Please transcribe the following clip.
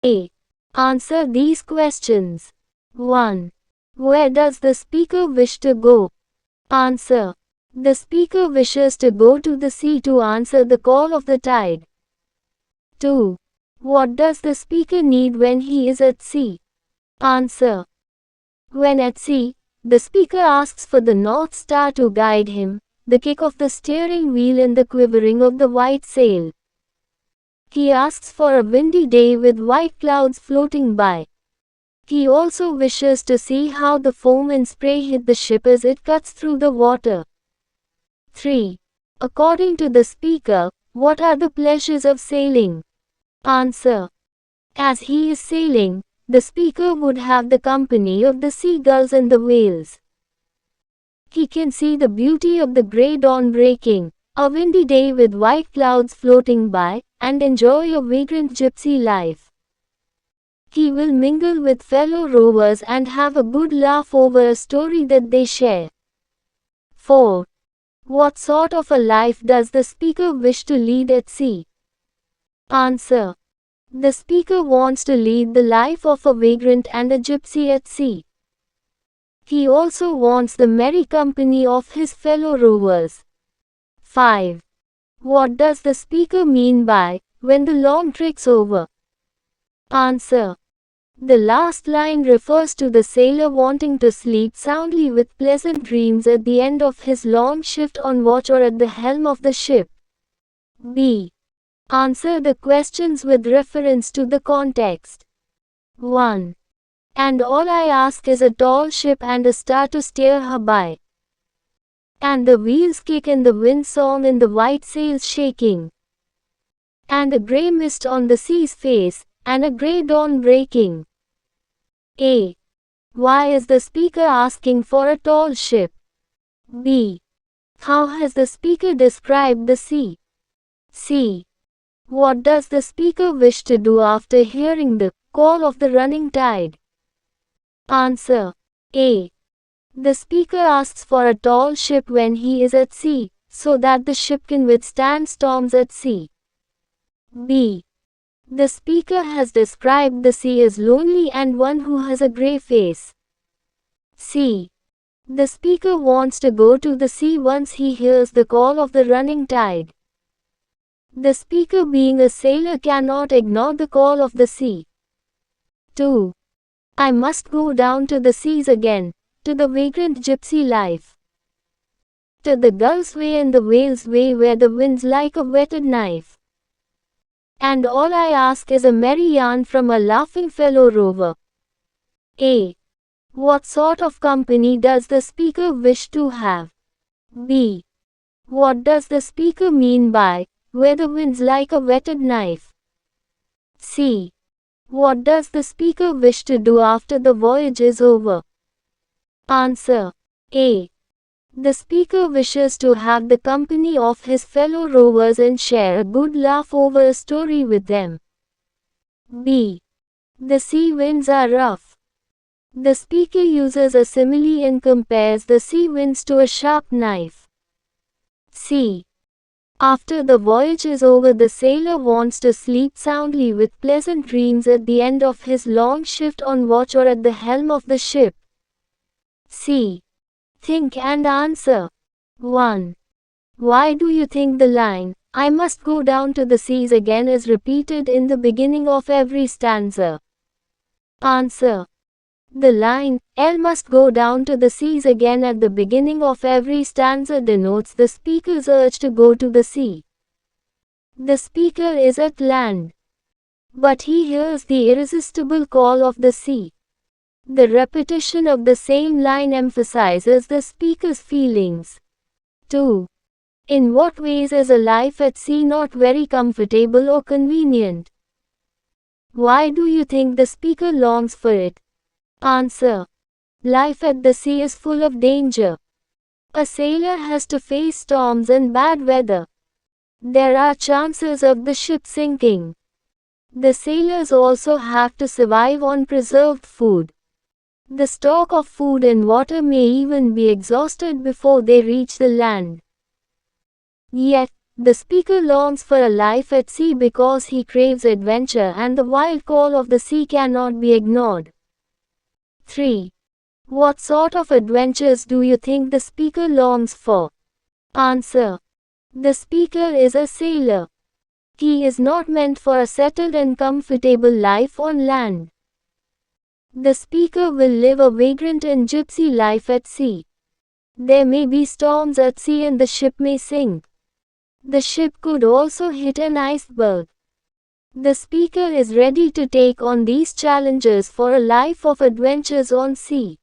A. Answer these questions. 1. Where does the speaker wish to go? Answer. The speaker wishes to go to the sea to answer the call of the tide. 2. What does the speaker need when he is at sea? Answer. When at sea, the speaker asks for the North Star to guide him, the kick of the steering wheel and the quivering of the white sail. He asks for a windy day with white clouds floating by. He also wishes to see how the foam and spray hit the ship as it cuts through the water. 3. According to the speaker, what are the pleasures of sailing? Answer. As he is sailing, the speaker would have the company of the seagulls and the whales. He can see the beauty of the grey dawn breaking, a windy day with white clouds floating by, and enjoy a vagrant gypsy life. He will mingle with fellow rowers and have a good laugh over a story that they share. 4. What sort of a life does the speaker wish to lead at sea? Answer. The speaker wants to lead the life of a vagrant and a gypsy at sea. He also wants the merry company of his fellow rowers. 5. What does the speaker mean by, when the long trick's over? Answer. The last line refers to the sailor wanting to sleep soundly with pleasant dreams at the end of his long shift on watch or at the helm of the ship. B. Answer the questions with reference to the context. 1. And all I ask is a tall ship and a star to steer her by. And the wheels kick and the wind song and the white sails shaking. And a grey mist on the sea's face, and a grey dawn breaking. A. Why is the speaker asking for a tall ship? B. How has the speaker described the sea? C. What does the speaker wish to do after hearing the call of the running tide? Answer. A. The speaker asks for a tall ship when he is at sea, so that the ship can withstand storms at sea. B. The speaker has described the sea as lonely and one who has a grey face. C. The speaker wants to go to the sea once he hears the call of the running tide. The speaker, being a sailor, cannot ignore the call of the sea. 2. I must go down to the seas again, to the vagrant gypsy life. To the Gull's Way and the Whale's Way where the wind's like a whetted knife. And all I ask is a merry yarn from a laughing fellow rover. A. What sort of company does the speaker wish to have? B. What does the speaker mean by, where the wind's like a whetted knife? C. What does the speaker wish to do after the voyage is over? Answer. A. The speaker wishes to have the company of his fellow rowers and share a good laugh over a story with them. B. The sea winds are rough. The speaker uses a simile and compares the sea winds to a sharp knife. C. After the voyage is over, the sailor wants to sleep soundly with pleasant dreams at the end of his long shift on watch or at the helm of the ship. C. Think and answer. 1. Why do you think the line, I must go down to the seas again, is repeated in the beginning of every stanza? Answer. The line, I must go down to the seas again, at the beginning of every stanza denotes the speaker's urge to go to the sea. The speaker is at land, but he hears the irresistible call of the sea. The repetition of the same line emphasizes the speaker's feelings. 2. In what ways is a life at sea not very comfortable or convenient? Why do you think the speaker longs for it? Answer. Life at the sea is full of danger. A sailor has to face storms and bad weather. There are chances of the ship sinking. The sailors also have to survive on preserved food. The stock of food and water may even be exhausted before they reach the land. Yet, The speaker longs for a life at sea because he craves adventure and the wild call of the sea cannot be ignored. 3. What sort of adventures do you think the speaker longs for? Answer. The speaker is a sailor. He is not meant for a settled and comfortable life on land. The speaker will live a vagrant and gypsy life at sea. There may be storms at sea and the ship may sink. The ship could also hit an iceberg. The speaker is ready to take on these challenges for a life of adventures on sea.